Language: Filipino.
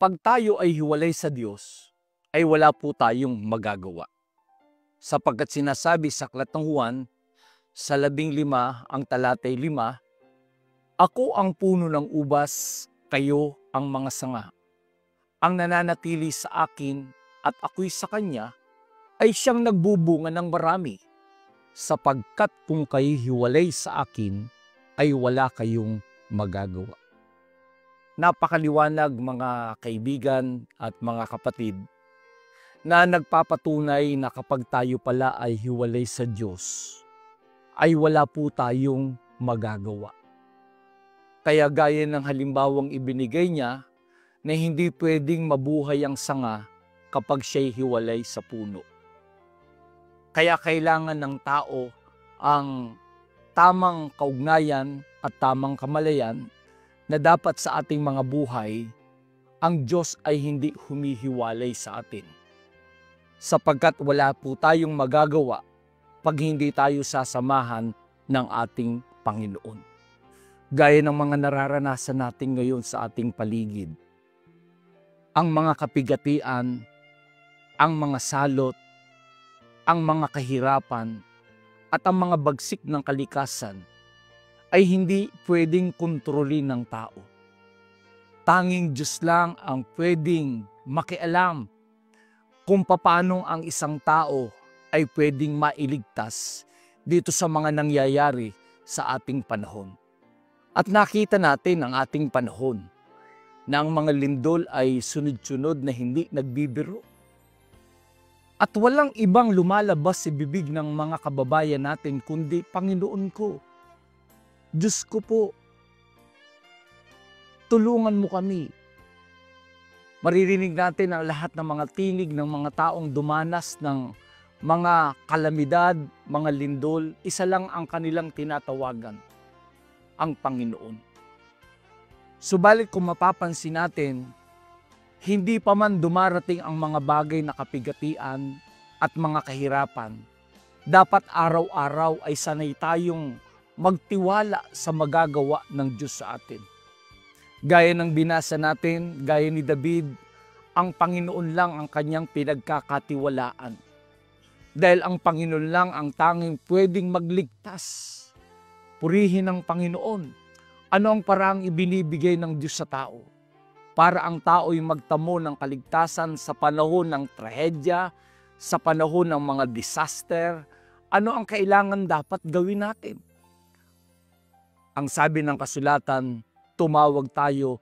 Pag tayo ay hiwalay sa Diyos, ay wala po tayong magagawa. Sapagkat sinasabi sa Aklat ng Juan, sa 15 ang talatay 5, Ako ang puno ng ubas, kayo ang mga sanga. Ang nananatili sa akin at ako'y sa kanya, ay siyang nagbubunga ng marami. Sapagkat kung kayo hiwalay sa akin, ay wala kayong magagawa. Napakaliwanag mga kaibigan at mga kapatid na nagpapatunay na kapag tayo pala ay hiwalay sa Diyos, ay wala po tayong magagawa. Kaya gaya ng halimbawang ibinigay niya na hindi pwedeng mabuhay ang sanga kapag siya'y hiwalay sa puno. Kaya kailangan ng tao ang tamang kaugnayan at tamang kamalayan na dapat sa ating mga buhay, ang Diyos ay hindi humihiwalay sa atin. Sapagkat wala po tayong magagawa pag hindi tayo sasamahan ng ating Panginoon. Gaya ng mga nararanasan natin ngayon sa ating paligid. Ang mga kapigatian, ang mga salot, ang mga kahirapan, at ang mga bagsik ng kalikasan ay hindi pwedeng kontrolin ng tao. Tanging Diyos lang ang pwedeng makialam kung paano ang isang tao ay pwedeng mailigtas dito sa mga nangyayari sa ating panahon. At nakita natin ang ating panahon na ang mga lindol ay sunod-sunod na hindi nagbibiro. At walang ibang lumalabas sa bibig ng mga kababayan natin kundi Panginoon ko. Diyos ko po, tulungan mo kami. Maririnig natin ang lahat ng mga tinig ng mga taong dumanas ng mga kalamidad, mga lindol, isa lang ang kanilang tinatawagan, ang Panginoon. Subalit kung mapapansin natin, hindi pa man dumarating ang mga bagay na kapigatian at mga kahirapan, dapat araw-araw ay sanay tayong magtiwala sa magagawa ng Diyos sa atin. Gaya ng binasa natin, gaya ni David, ang Panginoon lang ang kanyang pinagkakatiwalaan. Dahil ang Panginoon lang ang tanging pwedeng magligtas. Purihin ang Panginoon. Ano ang paraang ibinibigay ng Diyos sa tao? Para ang tao'y magtamo ng kaligtasan sa panahon ng trahedya, sa panahon ng mga disaster. Ano ang kailangan dapat gawin natin? Ang sabi ng kasulatan, tumawag tayo